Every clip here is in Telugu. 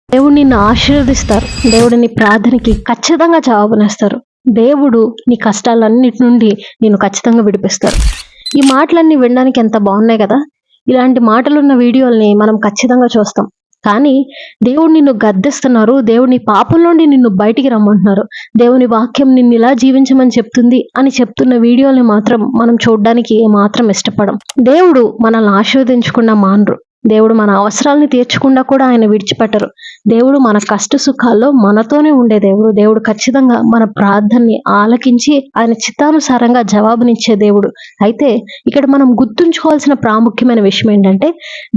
దేవుడు నిన్ను ఆశీర్వదిస్తారు. దేవుడు నీ ప్రార్థనకి ఖచ్చితంగా జవాబునిస్తారు. దేవుడు నీ కష్టాలన్నిటి నుండి నిన్ను ఖచ్చితంగా విడిపిస్తారు. ఈ మాటలన్నీ వినడానికి ఎంత బాగున్నాయి కదా! ఇలాంటి మాటలున్న వీడియోల్ని మనం ఖచ్చితంగా చూస్తాం. కానీ దేవుడు నిన్ను గద్దిస్తున్నారు. దేవుడు నీ పాపం నుండి నిన్ను బయటికి రమ్మంటున్నారు. దేవుని వాక్యం నిన్ను ఇలా జీవించమని చెప్తుంది అని చెప్తున్న వీడియోల్ని మాత్రం మనం చూడడానికి ఏమాత్రం ఇష్టపడం. దేవుడు మనల్ని ఆశీర్వదించకుండా మానరు. దేవుడు మన అవసరాలని తీర్చకుండా కూడా ఆయన విడిచిపెట్టరు. దేవుడు మన కష్ట సుఖాల్లో మనతోనే ఉండే దేవుడు. దేవుడు ఖచ్చితంగా మన ప్రార్థనని ఆలకించి ఆయన చిత్తానుసారంగా జవాబునిచ్చే దేవుడు. అయితే ఇక్కడ మనం గుర్తుంచుకోవాల్సిన ప్రాముఖ్యమైన విషయం ఏంటంటే,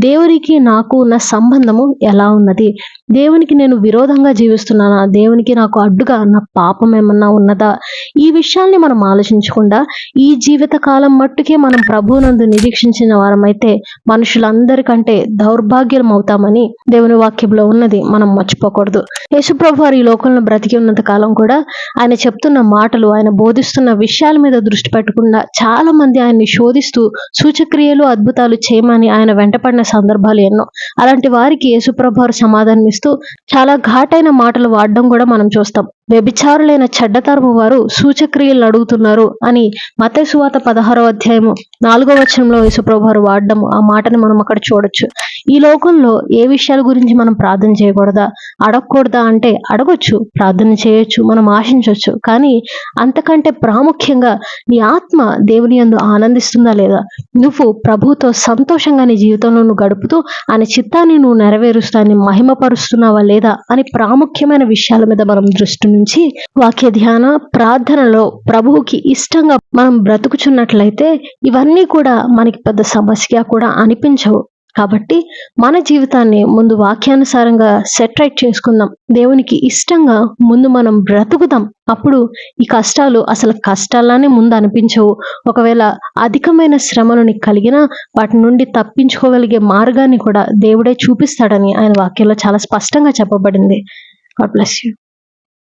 దేవునికి నాకు ఉన్న సంబంధము ఎలా ఉన్నది? దేవునికి నేను విరోధంగా జీవిస్తున్నానా? దేవునికి నాకు అడ్డుగా నా పాపం ఏమన్నా ఉన్నదా? ఈ విషయాల్ని మనం ఆలోచించకుండా ఈ జీవిత కాలం మట్టుకే మనం ప్రభువునందు నిరీక్షించిన వారమైతే మనుషులందరికంటే దౌర్భాగ్యం అవుతామని దేవుని వాక్యంలో ఉన్నది మనం మర్చిపోకూడదు. యేసుప్రభు వారు ఈ లోకంలో బ్రతికి ఉన్నంత కాలం కూడా ఆయన చెప్తున్న మాటలు, ఆయన బోధిస్తున్న విషయాల మీద దృష్టి పెట్టకుండా చాలా మంది ఆయన్ని శోధిస్తూ సూచక్రియలు అద్భుతాలు చేయమని ఆయన వెంటపడిన సందర్భాలు ఎన్నో. అలాంటి వారికి యేసుప్రభు వారు సమాధానం ఇస్తూ చాలా ఘాటైన మాటలు వాడడం కూడా మనం చూస్తాం. వ్యభిచారులైన చెడ్డతరము వారు సూచక్రియలు అడుగుతున్నారు అని మత్తయి సువార్త 16వ అధ్యాయము 4వ వచనంలో యేసుప్రభు వారు వాడడం, ఆ మాటని మనం అక్కడ చూడొచ్చు. ఈ లోకంలో ఏ విషయాల గురించి మనం ప్రార్థన చేయకూడదా, అడగకూడదా అంటే అడగొచ్చు, ప్రార్థన చేయొచ్చు, మనం ఆశించవచ్చు. కానీ అంతకంటే ప్రాముఖ్యంగా నీ ఆత్మ దేవుని యందు ఆనందిస్తుందా లేదా, నువ్వు ప్రభువుతో సంతోషంగా నీ జీవితంలో నువ్వు గడుపుతూ ఆయన చిత్తాన్ని నువ్వు నెరవేరుస్తూ ఆయన మహిమపరుస్తున్నావా లేదా అని ప్రాముఖ్యమైన విషయాల మీద మనం దృష్టి నుంచి వాక్య ధ్యాన ప్రార్థనలో ప్రభువుకి ఇష్టంగా మనం బ్రతుకుచున్నట్లయితే ఇవన్నీ కూడా మనకి పెద్ద సమస్య కూడా అనిపించవు. కాబట్టి మన జీవితాన్ని ముందు వాక్యానుసారంగా సెట్ రైట్ చేసుకుందాం. దేవునికి ఇష్టంగా ముందు మనం బ్రతుకుదాం. అప్పుడు ఈ కష్టాలు అసలు కష్టాలనే ముందు అనిపించవు. ఒకవేళ అధికమైన శ్రమలు నీకు కలిగినా వాటి నుండి తప్పించుకోగలిగే మార్గాన్ని కూడా దేవుడే చూపిస్తాడని ఆయన వాక్యంలో చాలా స్పష్టంగా చెప్పబడింది. God bless you.